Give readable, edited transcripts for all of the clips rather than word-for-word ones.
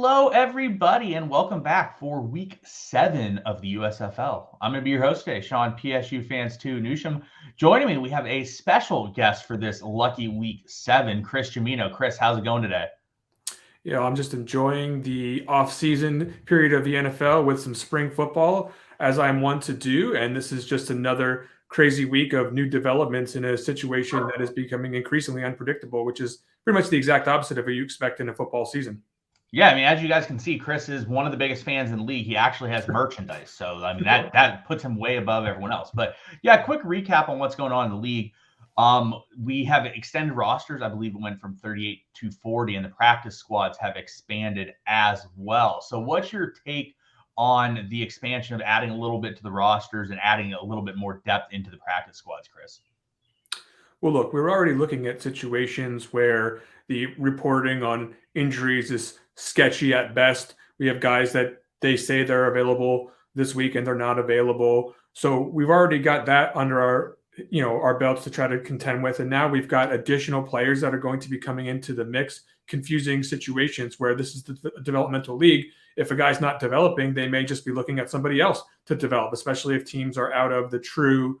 Hello, everybody, and welcome back for Week 7 of the USFL. I'm going to be your host today, Sean, PSU Fans 2, Newsham. Joining me, we have a special guest for this lucky Week 7, ChrisGimino. Chris, how's it going today? Yeah, I'm just enjoying the off-season period of the NFL with some spring football, as I'm one to do, and this is just another crazy week of new developments in a situation that is becoming increasingly unpredictable, which is pretty much the exact opposite of what you expect in a football season. Yeah, I mean, as you guys can see, Chris is one of the biggest fans in the league. He actually has merchandise, so I mean that puts him way above everyone else. But yeah, quick recap on what's going on in the league. We have extended rosters. I believe it went from 38 to 40, and the practice squads have expanded as well. So, what's your take on the expansion of adding a little bit to the rosters and adding a little bit more depth into the practice squads, Chris? Well, look, we're already looking at situations where the reporting on injuries is sketchy at best. We have guys that they say they're available this week and they're not available. So we've already got that under our belts to try to contend with. And now we've got additional players that are going to be coming into the mix, confusing situations where this is the developmental league. If a guy's not developing, they may just be looking at somebody else to develop, especially if teams are out of the true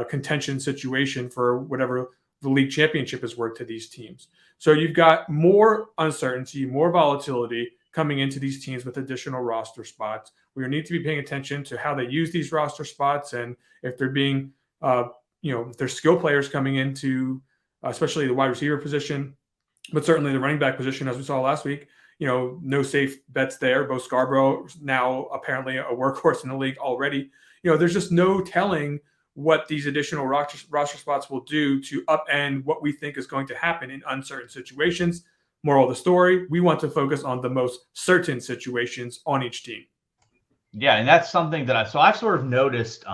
contention situation for whatever the league championship is worth to these teams. So you've got more uncertainty, more volatility coming into these teams with additional roster spots. We need to be paying attention to how they use these roster spots and if they're being, if there's skill players coming into, especially the wide receiver position, but certainly the running back position, as we saw last week. No safe bets there. Bo Scarborough now apparently a workhorse in the league already. There's just no telling what these additional roster spots will do to upend what we think is going to happen in uncertain situations. Moral of the story, we want to focus on the most certain situations on each team. Yeah, and that's something that I've sort of noticed.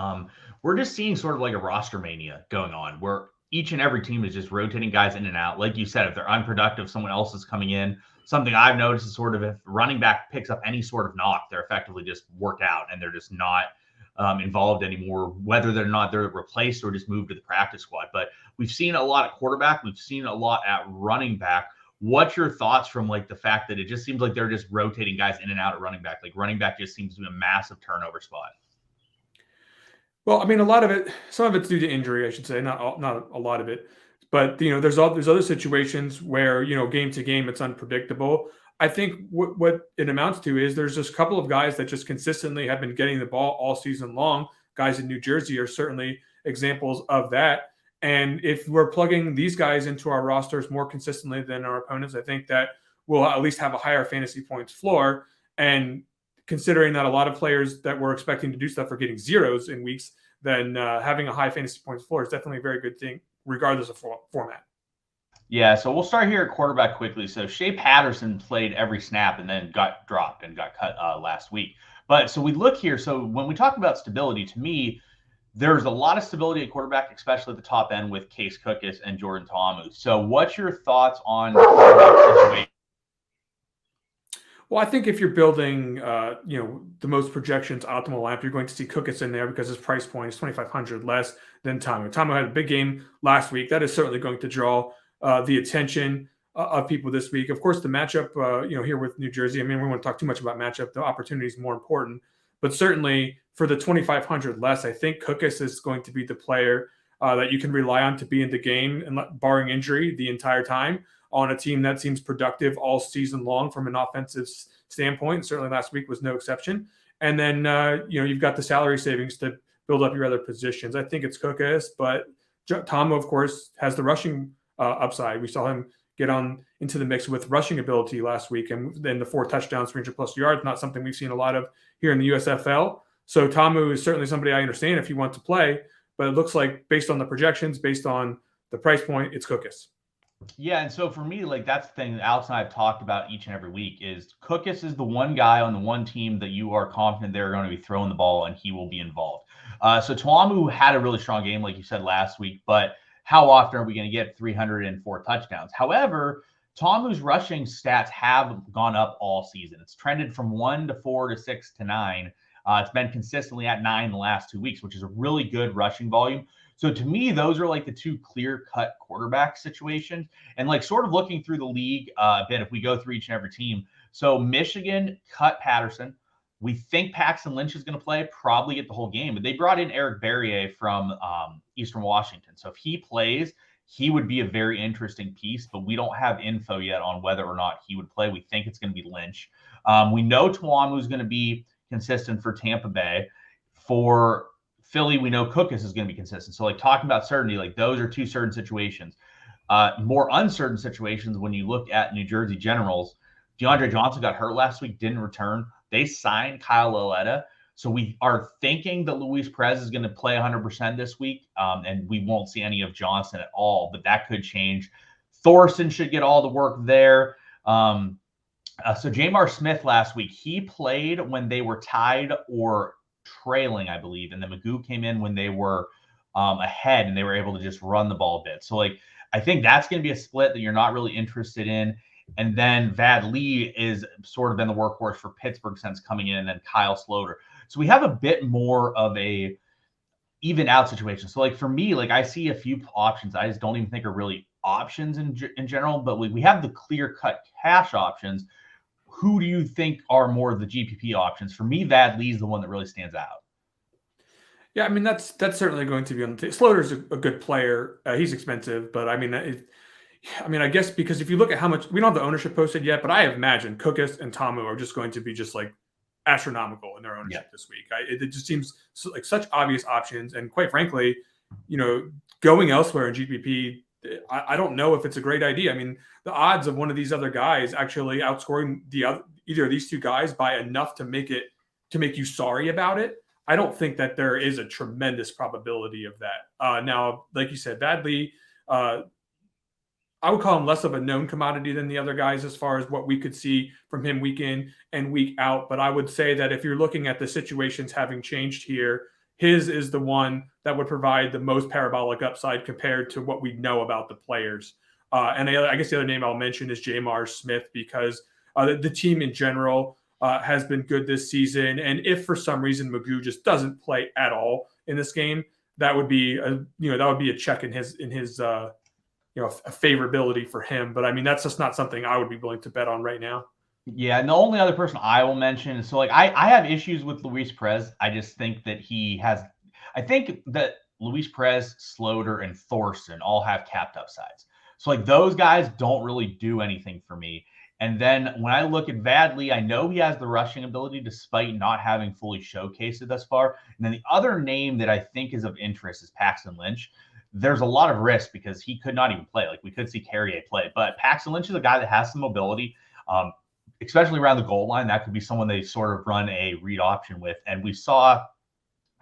We're just seeing sort of like a roster mania going on where each and every team is just rotating guys in and out. Like you said, if they're unproductive, someone else is coming in. Something I've noticed is sort of if running back picks up any sort of knock, they're effectively just worked out and they're just not involved anymore, whether they're not they're replaced or just moved to the practice squad. But we've seen a lot at quarterback. We've seen a lot at running back. What's your thoughts from like the fact that it just seems like they're just rotating guys in and out at running back? Like running back just seems to be a massive turnover spot. Well, I mean, some of it's due to injury, I should say, not a lot of it. But there's other situations where game to game it's unpredictable. I think what it amounts to is there's just a couple of guys that just consistently have been getting the ball all season long. Guys in New Jersey are certainly examples of that. And if we're plugging these guys into our rosters more consistently than our opponents, I think that we'll at least have a higher fantasy points floor. And considering that a lot of players that we're expecting to do stuff are getting zeros in weeks, then having a high fantasy points floor is definitely a very good thing, regardless of format. Yeah, so we'll start here at quarterback quickly. So Shea Patterson played every snap and then got dropped and got cut last week. But so we look here. So when we talk about stability, to me, there's a lot of stability at quarterback, especially at the top end with Case Cookus and Jordan Ta'amu. So what's your thoughts on the quarterback situation? Well, I think if you're building, the most projections optimal lineup, you're going to see Cookus in there because his price point is $2,500 less than Ta'amu. Ta'amu had a big game last week. That is certainly going to draw the attention of people this week. Of course, the matchup, here with New Jersey. I mean, we don't want to talk too much about matchup. The opportunity is more important, but certainly for the 2,500 less, I think Cookus is going to be the player that you can rely on to be in the game and barring injury the entire time on a team that seems productive all season long from an offensive standpoint. Certainly last week was no exception. And then, you've got the salary savings to build up your other positions. I think it's Cookus, but Ta'amu, of course, has the rushing upside. We saw him get on into the mix with rushing ability last week, and then the 4 touchdowns, 300+ yards, not something we've seen a lot of here in the USFL. So Ta'amu is certainly somebody I understand if you want to play, but it looks like based on the projections, based on the price point, it's Cookus. Yeah, and so for me, like that's the thing that Alex and I have talked about each and every week is Cookus is the one guy on the one team that you are confident they're going to be throwing the ball and he will be involved. So Ta'amu had a really strong game, like you said last week, but how often are we going to get 304 touchdowns? However, Ta'amu's rushing stats have gone up all season. It's trended from 1 to 4 to 6 to 9. It's been consistently at 9 the last 2 weeks, which is a really good rushing volume. So to me, those are like the two clear-cut quarterback situations. And like sort of looking through the league a bit, if we go through each and every team, So Michigan cut Patterson. We think Paxton Lynch is going to play, probably get the whole game, but they brought in Eric Barrier from Eastern Washington. So if he plays, he would be a very interesting piece, but we don't have info yet on whether or not he would play. We think it's going to be Lynch. We know Tuamu is going to be consistent for Tampa Bay. For Philly, we know Cookus is going to be consistent. So, like, talking about certainty, like, those are two certain situations. More uncertain situations, when you look at New Jersey Generals, DeAndre Johnson got hurt last week, didn't return. They signed Kyle Laletta. So we are thinking that Luis Perez is going to play 100% this week, and we won't see any of Johnson at all, but that could change. Thorson should get all the work there. So Jamar Smith last week, he played when they were tied or trailing, I believe, and then Magoo came in when they were ahead, and they were able to just run the ball a bit. So, like, I think that's going to be a split that you're not really interested in. And then Vad Lee is sort of been the workhorse for Pittsburgh since coming in, and then Kyle Sloter. So we have a bit more of a even out situation. So, like, for me, like, I see a few options I just don't even think are really options in general, but we have the clear-cut cash options. Who do you think are more of the GPP options? For me, Vad Lee's the one that really stands out. Yeah, I mean, that's certainly going to be on the table. Sloter's a good player. He's expensive, but I mean, I guess because if you look at how much, we don't have the ownership posted yet, but I imagine Cookus and Tamu are just going to be just like astronomical in their ownership this week. It just seems like such obvious options, and quite frankly, going elsewhere in GPP, I don't know if it's a great idea. I mean, the odds of one of these other guys actually outscoring either of these two guys by enough to make you sorry about it, I don't think that there is a tremendous probability of that. Now, like you said, Vad Lee, I would call him less of a known commodity than the other guys as far as what we could see from him week in and week out. But I would say that if you're looking at the situations having changed here, his is the one that would provide the most parabolic upside compared to what we know about the players. And I guess the other name I'll mention is Jamar Smith, because the team in general has been good this season. And if for some reason Magoo just doesn't play at all in this game, that would be a check in his a favorability for him. But I mean, that's just not something I would be willing to bet on right now. Yeah, and the only other person I will mention is, so, like, I have issues with Luis Perez. I just think that I think that Luis Perez, Sloter, and Thorson all have capped upsides. So, like, those guys don't really do anything for me. And then when I look at Vad Lee, I know he has the rushing ability despite not having fully showcased it thus far. And then the other name that I think is of interest is Paxton Lynch. There's a lot of risk because he could not even play. Like, we could see Carrier play, but Paxton Lynch is a guy that has some mobility, especially around the goal line. That could be someone they sort of run a read option with. And we saw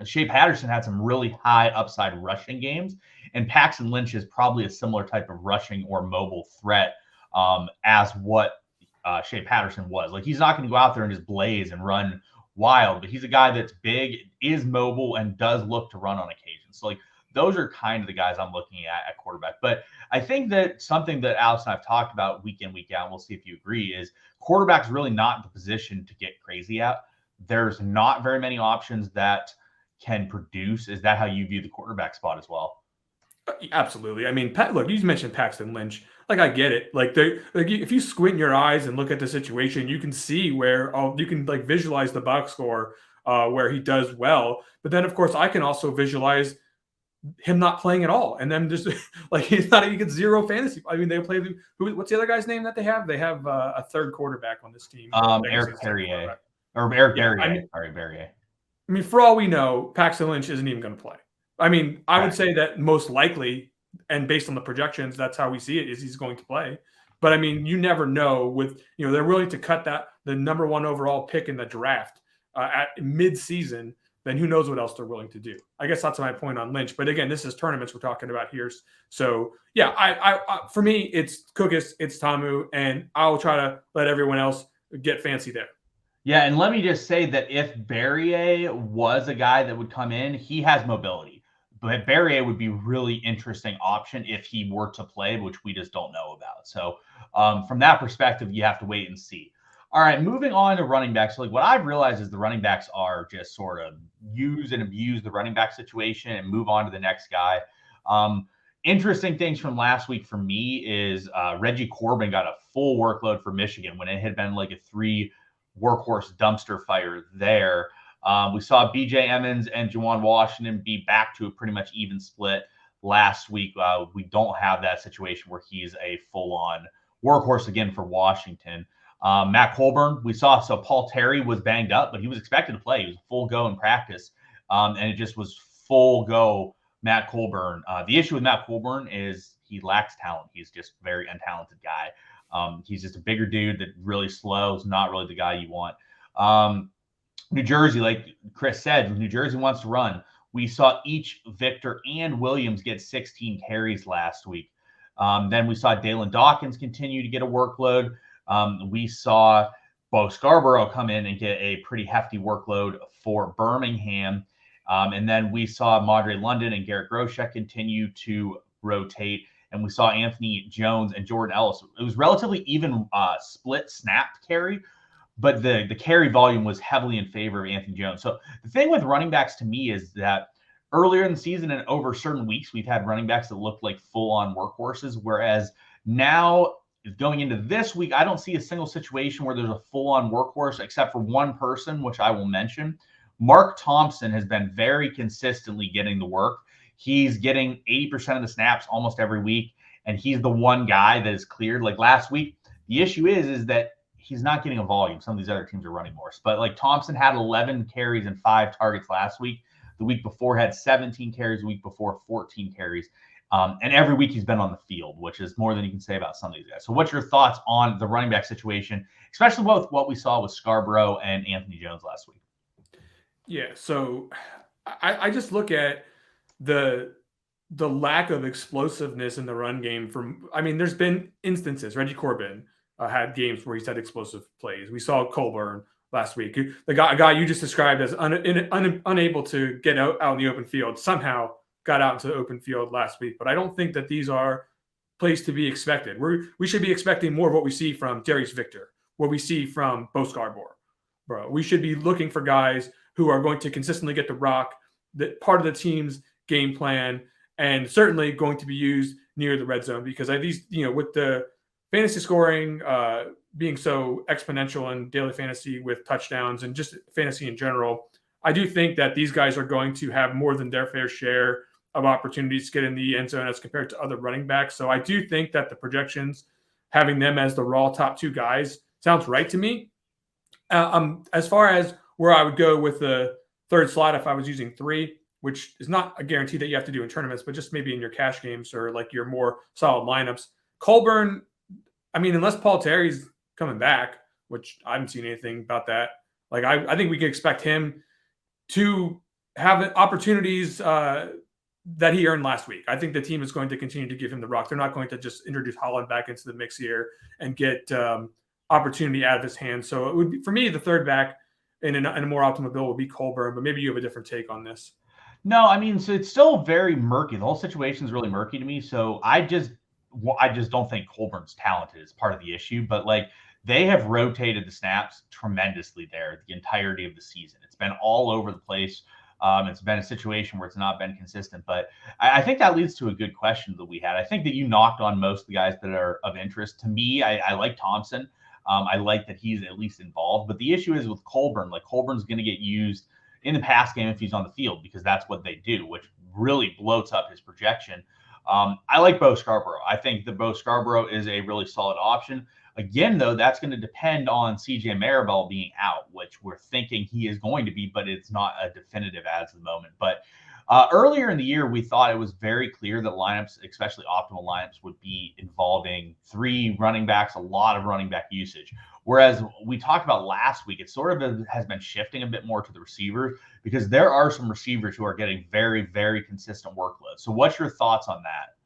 Shea Patterson had some really high upside rushing games, and Paxton Lynch is probably a similar type of rushing or mobile threat as what Shea Patterson was. Like, he's not going to go out there and just blaze and run wild, but he's a guy that's big, is mobile, and does look to run on occasion. So, like, those are kind of the guys I'm looking at quarterback. But I think that something that Alex and I've talked about week in, week out, and we'll see if you agree, is quarterback's really not in the position to get crazy at. There's not very many options that can produce. Is that how you view the quarterback spot as well? Absolutely. I mean, look, you mentioned Paxton Lynch. Like, I get it. Like, if you squint your eyes and look at the situation, you can see where you can like visualize the box score where he does well. But then, of course, I can also visualize him not playing at all, and then just like he gets zero fantasy. I mean, they play what's the other guy's name that they have? They have a third quarterback on this team. Eric Carrier or Eric Barrier. Sorry, Barrier. I mean, for all we know, Paxton Lynch isn't even going to play. I mean, I would say that most likely, and based on the projections, that's how we see it, is he's going to play. But I mean, you never know. With they're willing to cut the number 1 overall pick in the draft at mid-season. Then who knows what else they're willing to do. I guess that's my point on Lynch. But again, this is tournaments we're talking about here. So yeah, I for me, it's Cookus, it's Tamu, and I'll try to let everyone else get fancy there. Yeah, and let me just say that if Barrier was a guy that would come in, he has mobility. But Barrier would be really interesting option if he were to play, which we just don't know about. So from that perspective, you have to wait and see. All right, moving on to running backs. So, like, what I've realized is the running backs are just sort of use and abuse the running back situation and move on to the next guy. interesting things from last week for me is Reggie Corbin got a full workload for Michigan when it had been like a 3 workhorse dumpster fire there. We saw BJ Emmons and Juwan Washington be back to a pretty much even split last week. We don't have that situation where he's a full-on workhorse again for Washington. Matt Colburn, we saw. So Paul Terry was banged up, but he was expected to play. He was full go in practice, and it just was full go Matt Colburn. The issue with Matt Colburn is he lacks talent. He's just a very untalented guy. He's just a bigger dude that really slow. Is not really the guy you want. New Jersey, like Chris said, New Jersey wants to run. We saw each Victor and Williams get 16 carries last week. Then we saw Dalen Dawkins continue to get a workload. We saw Bo Scarborough come in and get a pretty hefty workload for Birmingham. And then we saw Madre London and Garrett Groshek continue to rotate. And we saw Anthony Jones and Jordan Ellis. It was relatively even split snapped carry, but the carry volume was heavily in favor of Anthony Jones. So the thing with running backs to me is that earlier in the season and over certain weeks, we've had running backs that looked like full-on workhorses, whereas now going into this week, I don't see a single situation where there's a full-on workhorse except for one person, which I will mention. Mark Thompson has been very consistently getting the work. He's getting 80% of the snaps almost every week, and he's the one guy that is cleared. Like last week, the issue is that he's not getting a volume. Some of these other teams are running more. But like Thompson had 11 carries and 5 targets last week. The week before had 17 carries, the week before 14 carries. And every week he's been on the field, which is more than you can say about some of these guys. So what's your thoughts on the running back situation, especially with what we saw with Scarborough and Anthony Jones last week? Yeah, so I just look at the lack of explosiveness in the run game there's been instances. Reggie Corbin had games where he's had explosive plays. We saw Colburn last week. The guy you just described as unable to get out in the open field somehow got out into the open field last week. But I don't think that these are plays to be expected. We should be expecting more of what we see from Darius Victor, what we see from Bo Scarborough. Bro, we should be looking for guys who are going to consistently get the rock, that part of the team's game plan, and certainly going to be used near the red zone, because at least, with the fantasy scoring being so exponential in daily fantasy with touchdowns and just fantasy in general, I do think that these guys are going to have more than their fair share of opportunities to get in the end zone as compared to other running backs. So I do think that the projections, having them as the raw top 2 guys, sounds right to me. As far as where I would go with the third slot, if I was using 3, which is not a guarantee that you have to do in tournaments, but just maybe in your cash games or like your more solid lineups. Colburn, unless Paul Terry's coming back, which I haven't seen anything about that. Like I think we can expect him to have opportunities that he earned last week. I think the team is going to continue to give him the rock. They're not going to just introduce Holland back into the mix here and get opportunity out of his hands. So it would be, for me, the third back in a more optimal build would be Colburn, but maybe you have a different take on this. No, so it's still very murky. The whole situation is really murky to me. So I just don't think Colburn's talented is part of the issue, but like they have rotated the snaps tremendously there the entirety of the season. It's been all over the place. It's been a situation where it's not been consistent, but I think that leads to a good question that we had. I think that you knocked on most of the guys that are of interest. To me, I like Thompson. I like that he's at least involved, but the issue is with Colburn. Like Colburn's going to get used in the pass game if he's on the field, because that's what they do, which really bloats up his projection. I like Bo Scarborough. I think that Bo Scarborough is a really solid option. Again, though, that's going to depend on CJ Maribel being out, which we're thinking he is going to be, but it's not a definitive as of the moment. But earlier in the year, we thought it was very clear that lineups, especially optimal lineups, would be involving 3 running backs, a lot of running back usage. Whereas we talked about last week, it sort of has been shifting a bit more to the receivers, because there are some receivers who are getting very, very consistent workload. So what's your thoughts on that?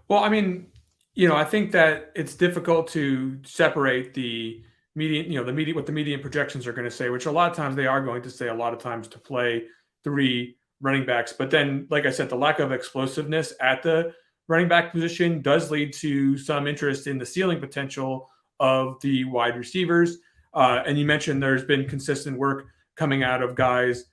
Well, I think that it's difficult to separate the median, what the median projections are going to say, which a lot of times they are going to say a lot of times to play 3 running backs. But then, like I said, the lack of explosiveness at the running back position does lead to some interest in the ceiling potential of the wide receivers. And you mentioned there's been consistent work coming out of guys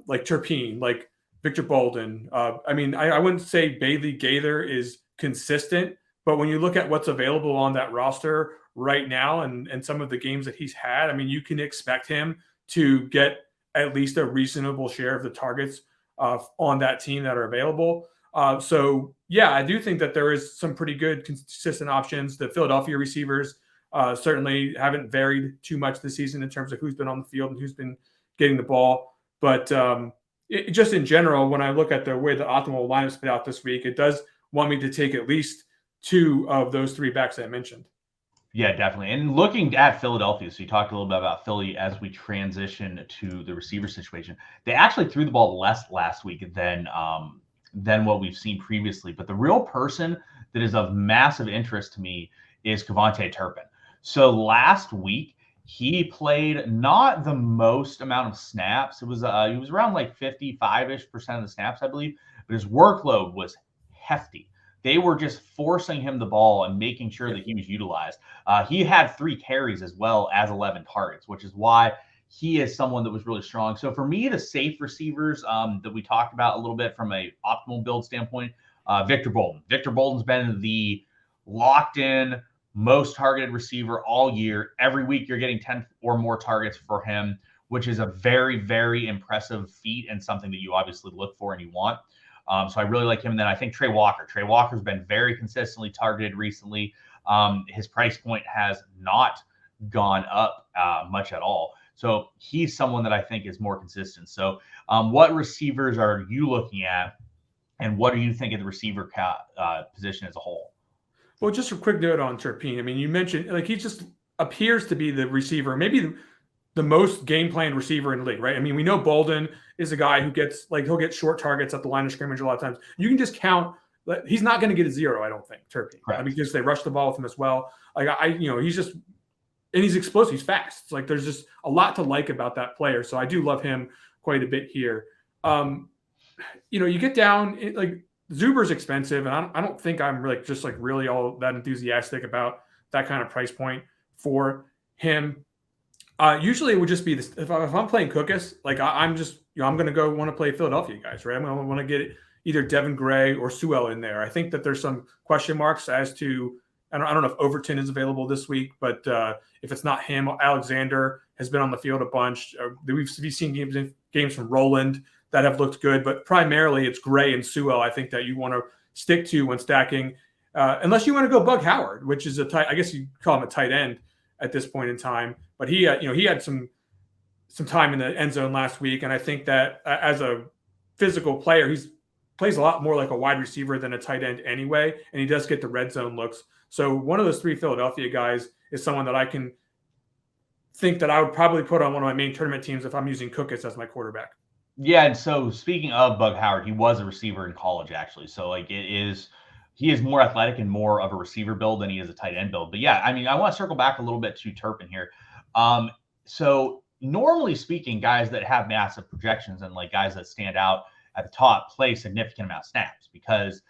like Turpin, like Victor Bolden. I mean, I wouldn't say Bailey Gaither is consistent, but when you look at what's available on that roster right now and some of the games that he's had, I mean, you can expect him to get at least a reasonable share of the targets on that team that are available. So, yeah, I do think that there is some pretty good consistent options. The Philadelphia receivers certainly haven't varied too much this season in terms of who's been on the field and who's been getting the ball. But just in general, when I look at the way the optimal lineups played out this week, it does want me to take at least two of those three backs that I mentioned. Yeah, definitely. And looking at Philadelphia, so you talked a little bit about Philly as we transition to the receiver situation. They actually threw the ball less last week than what we've seen previously. But the real person that is of massive interest to me is Kevontae Turpin. So last week, he played not the most amount of snaps. It was he was around like 55-ish% of the snaps, I believe, but his workload was hefty. They were just forcing him the ball and making sure that he was utilized. He had 3 carries as well as 11 targets, which is why he is someone that was really strong. So for me, the safe receivers that we talked about a little bit from a optimal build standpoint, Victor Bolden. Victor Bolden's been the locked in, most targeted receiver all year. Every week you're getting 10 or more targets for him, which is a very, very impressive feat and something that you obviously look for and you want. So I really like him. And then I think Trey Walker. Trey Walker's been very consistently targeted recently. His price point has not gone up much at all. So he's someone that I think is more consistent. So what receivers are you looking at, and what do you think of the receiver position as a whole? Well, just a quick note on Turpin. I mean, you mentioned like he just appears to be the receiver, maybe the most game plan receiver in the league, right? I mean, we know Bolden is a guy who gets he'll get short targets at the line of scrimmage a lot of times. You can just count. He's not going to get a 0, I don't think, Turpin. I mean, because they rush the ball with him as well. Like he's just, and he's explosive. He's fast. It's like there's just a lot to like about that player. So I do love him quite a bit here. You get down like Zuber's expensive, and I don't think I'm really all that enthusiastic about that kind of price point for him. Usually it would just be this. If I'm playing Cookus, like I'm just I'm going to go want to play Philadelphia guys, right? I'm going to want to get either Devin Gray or Sewell in there. I think that there's some question marks as to I don't know if Overton is available this week, but if it's not him, Alexander has been on the field a bunch. We've seen games from Roland that have looked good, but primarily it's Gray and Sewell, I think, that you want to stick to when stacking, unless you want to go Bug Howard, which is I guess you call him a tight end at this point in time. But he had some time in the end zone last week, and I think that as a physical player, he plays a lot more like a wide receiver than a tight end anyway, and he does get the red zone looks. So one of those 3 Philadelphia guys is someone that I can think that I would probably put on one of my main tournament teams if I'm using Cookus as my quarterback. Yeah, and so speaking of Bug Howard, he was a receiver in college, actually. So he is more athletic and more of a receiver build than he is a tight end build. But yeah, I mean, I want to circle back a little bit to Turpin here. So normally speaking, guys that have massive projections and like guys that stand out at the top play significant amount of snaps because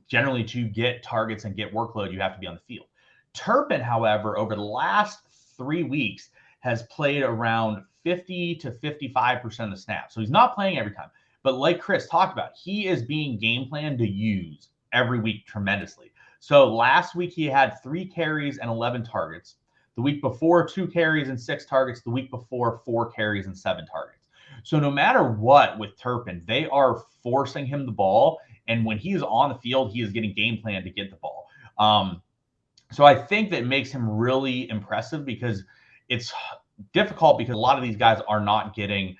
generally to get targets and get workload, you have to be on the field. Turpin, however, over the last 3 weeks has played around 50 to 55% of the snaps. So he's not playing every time. But like Chris talked about, he is being game planned to use every week tremendously. So last week he had 3 carries and 11 targets. The week before, 2 carries and 6 targets. The week before, 4 carries and 7 targets. So no matter what with Turpin, they are forcing him the ball. And when he is on the field, he is getting game planned to get the ball. So I think that makes him really impressive because it's difficult because a lot of these guys are not getting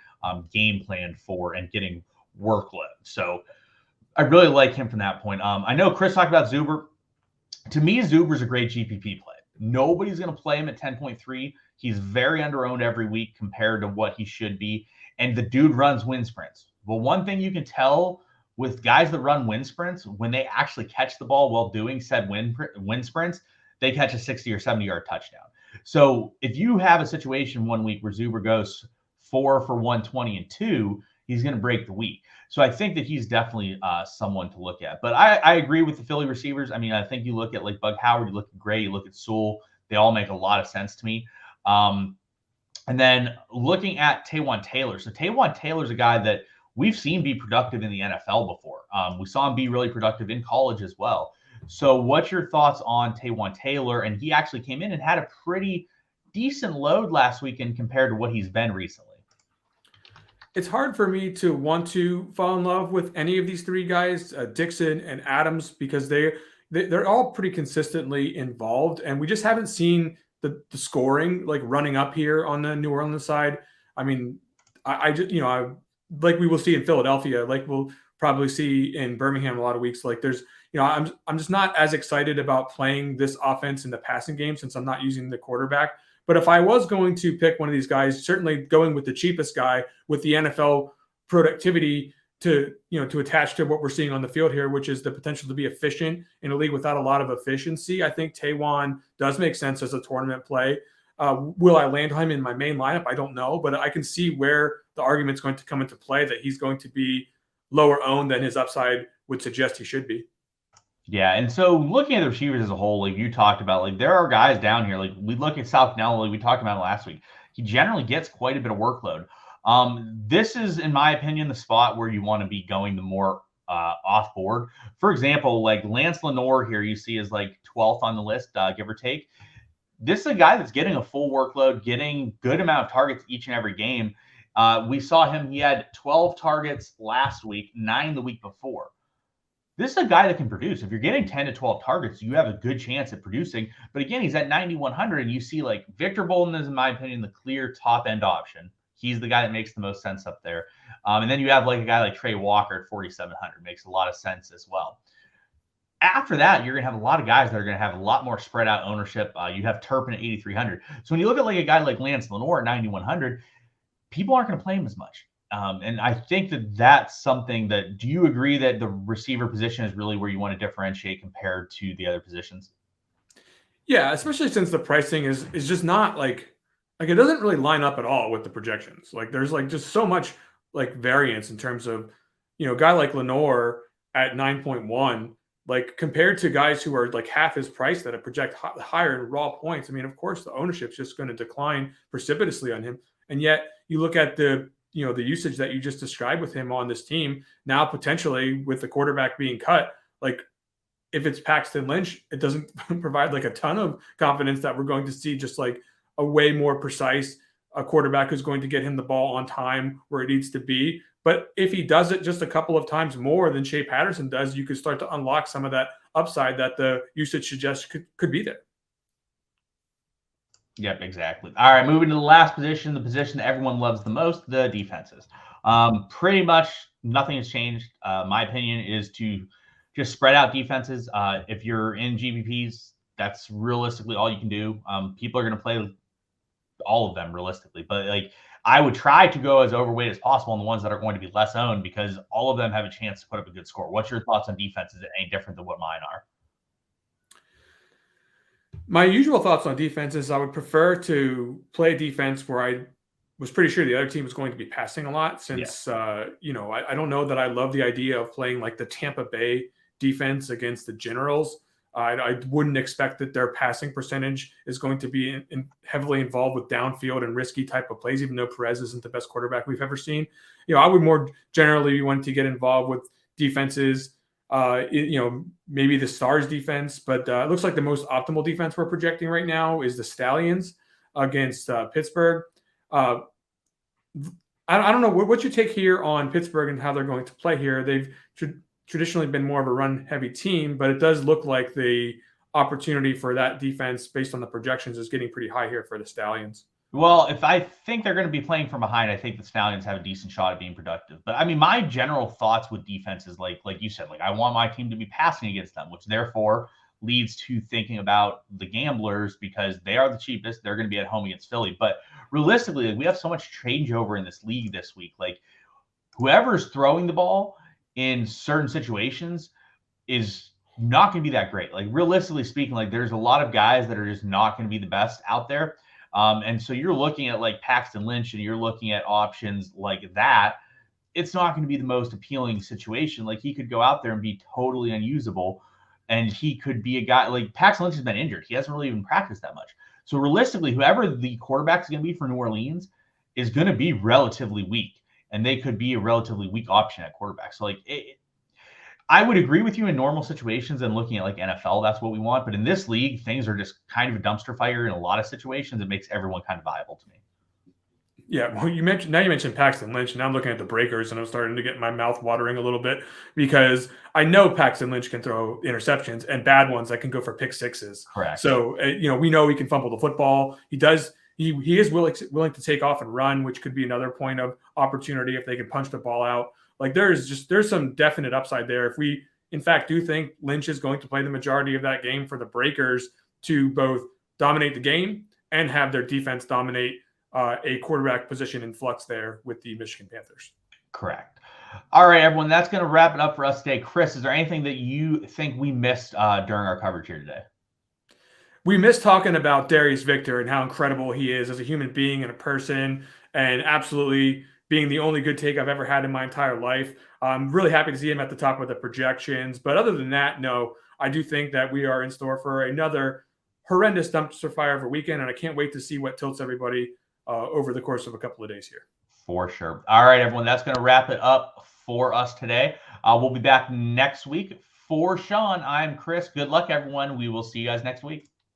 game planned for and getting workload. So I really like him from that point. I know Chris talked about Zuber. To me, Zuber's a great GPP play. Nobody's going to play him at 10.3. He's very under-owned every week compared to what he should be. And the dude runs wind sprints. Well, one thing you can tell with guys that run wind sprints, when they actually catch the ball while doing said wind sprints, they catch a 60 or 70-yard touchdown. So if you have a situation one week where Zuber goes 4 for 120 and 2, he's going to break the week. So I think that he's definitely someone to look at. But I agree with the Philly receivers. I mean, I think you look at like Bug Howard, you look at Gray, you look at Sewell. They all make a lot of sense to me. And then looking at Taiwan Taylor. So Taiwan Taylor's a guy that we've seen be productive in the NFL before. We saw him be really productive in college as well. So what's your thoughts on Taiwan Taylor? And he actually came in and had a pretty decent load last weekend compared to what he's been recently. It's hard for me to want to fall in love with any of these three guys, Dixon and Adams, because they're all pretty consistently involved, and we just haven't seen the scoring like running up here on the New Orleans side. I mean, I just like we will see in Philadelphia, like we'll probably see in Birmingham a lot of weeks. Like there's I'm just not as excited about playing this offense in the passing game since I'm not using the quarterback. But if I was going to pick one of these guys, certainly going with the cheapest guy with the NFL productivity to attach to what we're seeing on the field here, which is the potential to be efficient in a league without a lot of efficiency, I think Taiwan does make sense as a tournament play. Will I land him in my main lineup? I don't know, but I can see where the argument's going to come into play that he's going to be lower owned than his upside would suggest he should be. Yeah, and so looking at the receivers as a whole, like you talked about, like there are guys down here. Like we look at South Canal, like we talked about last week. He generally gets quite a bit of workload. This is, in my opinion, the spot where you want to be going the more off board. For example, like Lance Lenoir here, you see is like 12th on the list, give or take. This is a guy that's getting a full workload, getting good amount of targets each and every game. We saw him; he had 12 targets last week, 9 the week before. This is a guy that can produce. If you're getting 10 to 12 targets, you have a good chance at producing. But again, he's at 9,100, and you see like Victor Bolden is, in my opinion, the clear top end option. He's the guy that makes the most sense up there. And then you have like a guy like Trey Walker at 4,700. Makes a lot of sense as well. After that, you're going to have a lot of guys that are going to have a lot more spread out ownership. You have Turpin at 8,300. So when you look at like a guy like Lance Lenoir at 9,100, people aren't going to play him as much. And I think that that's something that, do you agree that the receiver position is really where you want to differentiate compared to the other positions? Yeah, especially since the pricing is just not like it doesn't really line up at all with the projections. Like there's like just so much like variance in terms of, a guy like Lenoir at 9.1, like compared to guys who are like half his price that project higher in raw points. I mean, of course, the ownership's just going to decline precipitously on him. And yet you look at the usage that you just described with him on this team, now potentially with the quarterback being cut, like if it's Paxton Lynch, it doesn't provide like a ton of confidence that we're going to see just like a way more precise quarterback who's going to get him the ball on time where it needs to be. But if he does it just a couple of times more than Shea Patterson does, you could start to unlock some of that upside that the usage suggests could be there. Yep, exactly. All right, moving to the last position, the position that everyone loves the most, the defenses. Pretty much nothing has changed. My opinion is to just spread out defenses. If you're in GPPs, that's realistically all you can do. People are going to play all of them realistically, but like I would try to go as overweight as possible on the ones that are going to be less owned because all of them have a chance to put up a good score. What's your thoughts on defenses? Is it any different than what mine are? My usual thoughts on defense is I would prefer to play defense where I was pretty sure the other team was going to be passing a lot since, I don't know that I love the idea of playing like the Tampa Bay defense against the Generals. I wouldn't expect that their passing percentage is going to be heavily involved with downfield and risky type of plays, even though Perez isn't the best quarterback we've ever seen. I would more generally want to get involved with defenses, maybe the Stars defense, but it looks like the most optimal defense we're projecting right now is the Stallions against Pittsburgh. I don't know what you take here on Pittsburgh and how they're going to play here. They've traditionally been more of a run-heavy team, but it does look like the opportunity for that defense, based on the projections, is getting pretty high here for the Stallions. Well, if I think they're going to be playing from behind, I think the Stallions have a decent shot at being productive. But I mean, my general thoughts with defense is like you said, like I want my team to be passing against them, which therefore leads to thinking about the gamblers because they are the cheapest. They're going to be at home against Philly. But realistically, like, we have so much changeover in this league this week. Like whoever's throwing the ball in certain situations is not going to be that great. Like realistically speaking, like there's a lot of guys that are just not going to be the best out there. And so you're looking at like Paxton Lynch and you're looking at options like that. It's not going to be the most appealing situation. Like he could go out there and be totally unusable. And he could be a guy like Paxton Lynch has been injured. He hasn't really even practiced that much. So realistically, whoever the quarterback is going to be for New Orleans is going to be relatively weak. and they could be a relatively weak option at quarterback. So like I would agree with you in normal situations and looking at like NFL, that's what we want. But in this league, things are just kind of a dumpster fire in a lot of situations. It makes everyone kind of viable to me. Yeah, well, you mentioned Paxton Lynch, and I'm looking at the Breakers, and I'm starting to get my mouth watering a little bit because I know Paxton Lynch can throw interceptions and bad ones that can go for pick sixes. Correct. So we know he can fumble the football. He does. He is willing to take off and run, which could be another point of opportunity if they can punch the ball out. Like there's some definite upside there. If we in fact do think Lynch is going to play the majority of that game for the Breakers to both dominate the game and have their defense dominate a quarterback position in flux there with the Michigan Panthers. Correct. All right, everyone, that's going to wrap it up for us today. Chris, is there anything that you think we missed during our coverage here today? We missed talking about Darius Victor and how incredible he is as a human being and a person, and absolutely being the only good take I've ever had in my entire life. I'm really happy to see him at the top of the projections. But other than that, no, I do think that we are in store for another horrendous dumpster fire of a weekend, and I can't wait to see what tilts everybody over the course of a couple of days here. For sure. All right, everyone, that's going to wrap it up for us today. We'll be back next week. For Sean, I'm Chris. Good luck, everyone. We will see you guys next week.